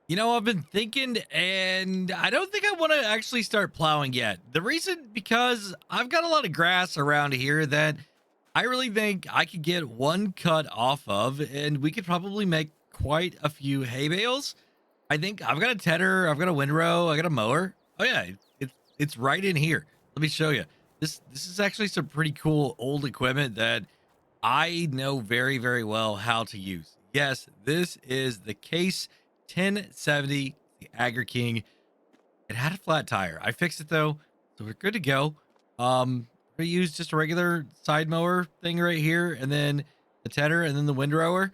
I've been thinking, and I don't think I want to actually start plowing yet. The reason because I've got a lot of grass around here that I really think I could get one cut off of, and we could probably make quite a few hay bales. I think I've got a tedder, I've got a windrow, I got a mower. Oh yeah, it's right in here. Let me show you. This is actually some pretty cool old equipment that I know very, very well how to use. Yes, this is the Case 1070, the Agri King. It had a flat tire. I fixed it though, so we're good to go. We use just a regular side mower thing right here, and then the tedder, and then the windrower.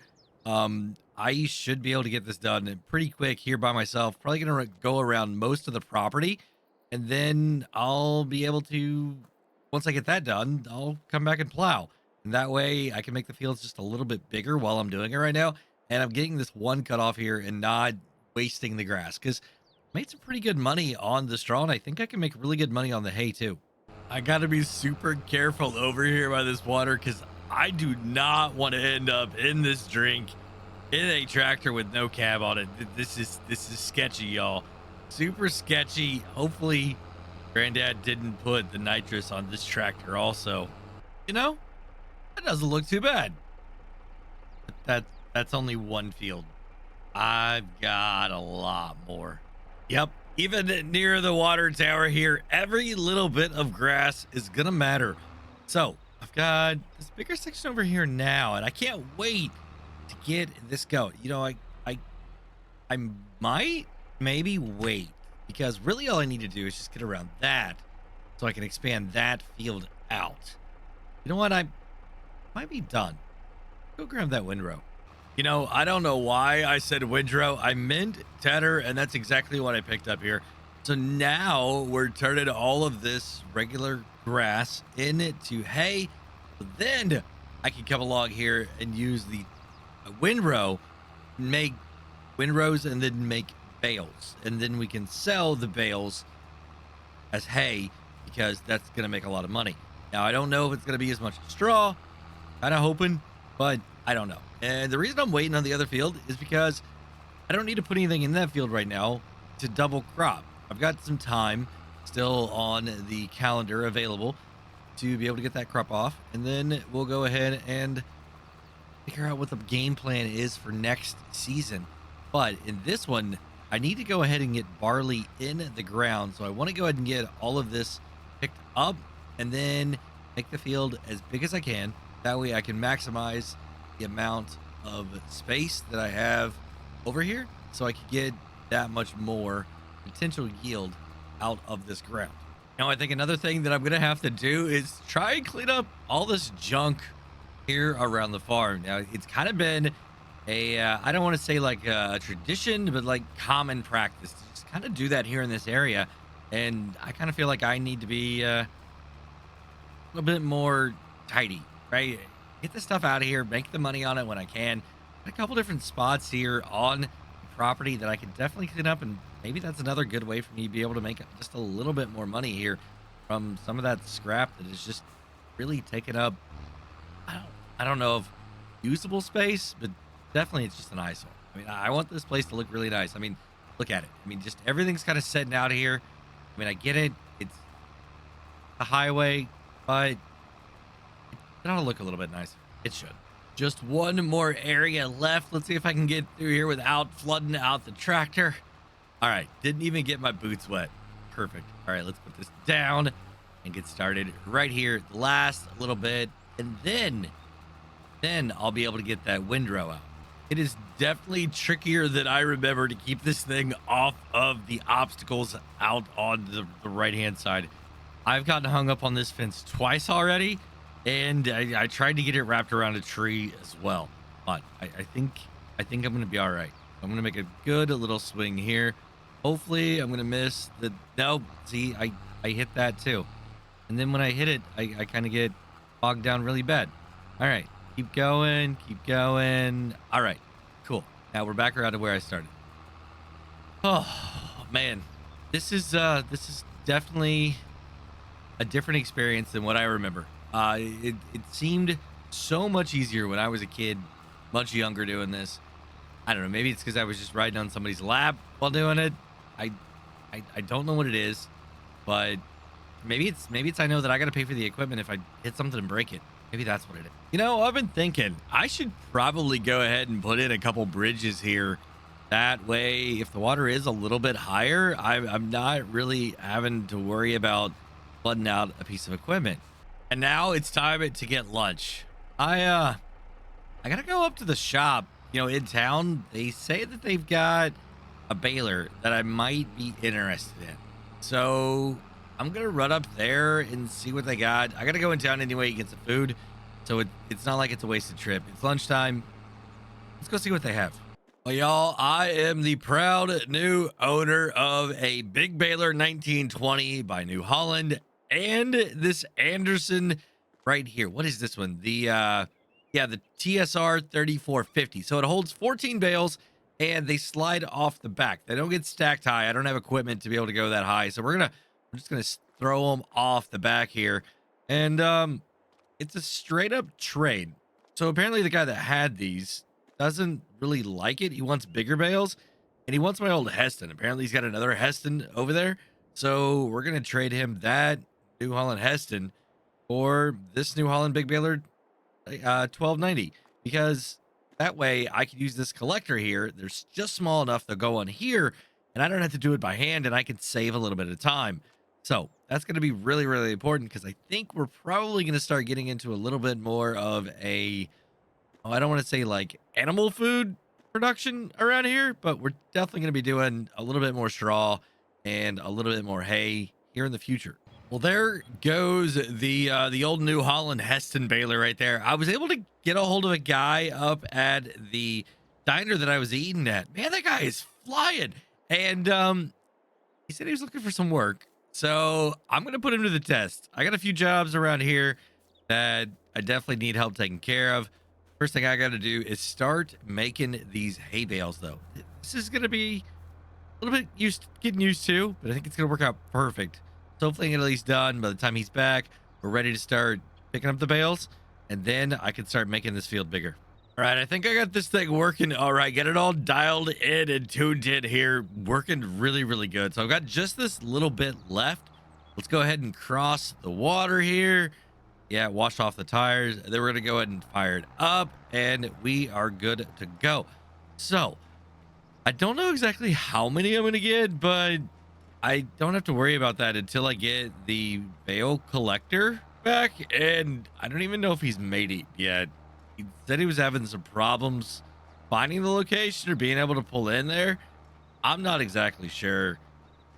I should be able to get this done pretty quick here by myself. Probably gonna go around most of the property, and then I'll be able to. Once I get that done, I'll come back and plow, and that way I can make the fields just a little bit bigger while I'm doing it right now. And I'm getting this one cut off here and not wasting the grass because made some pretty good money on the straw, and I think I can make really good money on the hay too. I gotta be super careful over here by this water because I do not want to end up in this drink in a tractor with no cab on it. This is sketchy, y'all. Super sketchy. Hopefully, Granddad didn't put the nitrous on this tractor. Also, you know, that doesn't look too bad. But that's only one field. I've got a lot more. Yep. Even near the water tower here, every little bit of grass is gonna matter. So I've got this bigger section over here now, and I can't wait to get this going. I I might maybe wait because really all I need to do is just get around that so I can expand that field out. You know what? I might be done. Go grab that windrow. I don't know why I said windrow. I meant tedder, and that's exactly what I picked up here. So now we're turning all of this regular grass into hay. So then I can come along here and use the windrow, make windrows, and then make bales. And then we can sell the bales as hay because that's going to make a lot of money. Now, I don't know if it's going to be as much straw. Kind of hoping, but I don't know. And the reason I'm waiting on the other field is because I don't need to put anything in that field right now to double crop. I've got some time still on the calendar available to be able to get that crop off. And then we'll go ahead and figure out what the game plan is for next season. But in this one, I need to go ahead and get barley in the ground. So I want to go ahead and get all of this picked up and then make the field as big as I can. That way I can maximize the amount of space that I have over here so I could get that much more potential yield out of this ground. Now, I think another thing that I'm going to have to do is try and clean up all this junk here around the farm. Now, it's kind of been I don't want to say like a tradition, but like common practice to just kind of do that here in this area. And I kind of feel like I need to be a little bit more tidy, right? Get the stuff out of here, make the money on it when I can. A couple different spots here on the property that I can definitely clean up, and maybe that's another good way for me to be able to make just a little bit more money here from some of that scrap that is just really taking up. I don't know if usable space, but definitely it's just an eyesore. I mean, I want this place to look really nice. I mean, look at it. I mean, just everything's kind of setting out here. I mean, I get it. It's a highway, but it ought to look a little bit nicer. It should. Just one more area left. Let's see if I can get through here without flooding out the tractor. All right. Didn't even get my boots wet. Perfect. All right. Let's put this down and get started right here. The last little bit. And then I'll be able to get that windrow out. It is definitely trickier than I remember to keep this thing off of the obstacles out on the right-hand side. I've gotten hung up on this fence twice already, and I tried to get it wrapped around a tree as well. But I think I'm gonna be all right. I'm gonna make a good little swing here. Hopefully, I'm gonna miss the. No, see, I hit that too, and then when I hit it, I kind of get bogged down really bad. All right, keep going, keep going. All right, cool. Now we're back around to where I started. Oh man, this is definitely a different experience than what I remember. It seemed so much easier when I was a kid, much younger doing this. I don't know. Maybe it's because I was just riding on somebody's lap while doing it. I, I don't know what it is, but maybe it's I know that I got to pay for the equipment if I hit something and break it. Maybe that's what it is. I've been thinking I should probably go ahead and put in a couple bridges here. That way, if the water is a little bit higher, I'm not really having to worry about flooding out a piece of equipment. And now it's time to get lunch. I gotta go up to the shop, in town. They say that they've got a baler that I might be interested in. So I'm gonna run up there and see what they got. I gotta go in town anyway to get some food. So it's not like it's a wasted trip. It's lunchtime. Let's go see what they have. Well, y'all, I am the proud new owner of a big baler 1920 by New Holland and this Anderson right here. What is this one? The TSR 3450. So it holds 14 bales and they slide off the back. They don't get stacked high. I don't have equipment to be able to go that high. So I'm just gonna throw them off the back here. And it's a straight up trade. So apparently the guy that had these doesn't really like it. He wants bigger bales and he wants my old Heston. Apparently he's got another Heston over there. So we're going to trade him that New Holland Heston for this New Holland big baler 1290, because that way I can use this collector here. There's just small enough to go on here and I don't have to do it by hand and I can save a little bit of time. So that's going to be really, really important because I think we're probably going to start getting into a little bit more of I don't want to say like animal food production around here, but we're definitely going to be doing a little bit more straw and a little bit more hay here in the future. Well, there goes the old New Holland Heston baler right there. I was able to get a hold of a guy up at the diner that I was eating at. Man, that guy is flying. And he said he was looking for some work. So I'm going to put him to the test. I got a few jobs around here that I definitely need help taking care of. First thing I got to do is start making these hay bales, though. This is going to be a little bit getting used to, but I think it's going to work out perfect. So hopefully I can get at least done by the time he's back. We're ready to start picking up the bales, and then I can start making this field bigger. All right, I think I got this thing working. All right, get it all dialed in and tuned in here. Working really, really good. So I've got just this little bit left. Let's go ahead and cross the water here. Yeah, wash off the tires. Then we're going to go ahead and fire it up, and we are good to go. So I don't know exactly how many I'm going to get, but I don't have to worry about that until I get the bale collector back. And I don't even know if he's made it yet. He said he was having some problems finding the location or being able to pull in there. I'm not exactly sure.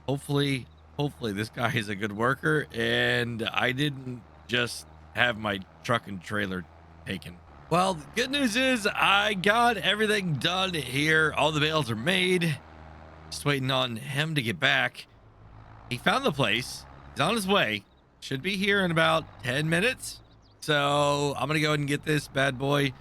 Hopefully this guy is a good worker and I didn't just have my truck and trailer taken. Well, the good news is I got everything done here. All the bales are made. Just waiting on him to get back. He found the place. He's on his way. Should be here in about 10 minutes. So I'm going to go ahead and get this bad boy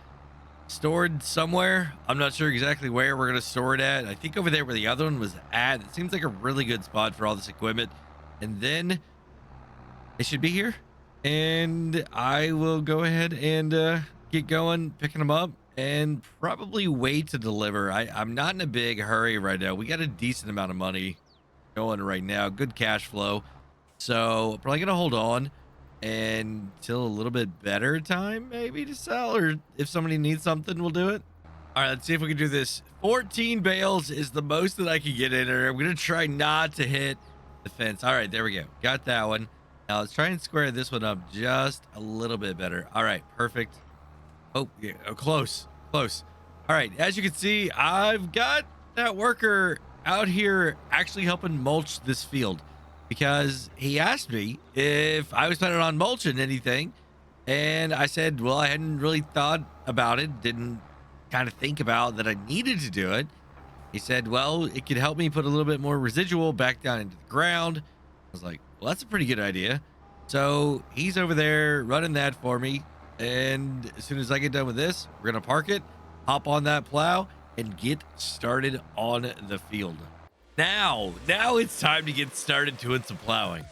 stored somewhere. I'm not sure exactly where we're going to store it at. I think over there where the other one was at. It seems like a really good spot for all this equipment. And then it should be here. And I will go ahead and get going, picking them up, and probably wait to deliver. I'm not in a big hurry right now. We got a decent amount of money going right now. Good cash flow. So probably going to hold on until a little bit better time maybe to sell, or if somebody needs something, we'll do it. All right, let's see if we can do this. 14 bales is the most that I can get in there. I'm going to try not to hit the fence. All right, there we go. Got that one. Now let's try and square this one up just a little bit better. All right, perfect. Oh, yeah, close. All right, as you can see, I've got that worker out here actually helping mulch this field, because he asked me if I was planning on mulching anything. And I said, well, I hadn't really thought about it. Didn't kind of think about that I needed to do it. He said, well, it could help me put a little bit more residual back down into the ground. I was like, well, that's a pretty good idea. So he's over there running that for me. And as soon as I get done with this, we're going to park it, hop on that plow, and get started on the field. Now it's time to get started doing some plowing.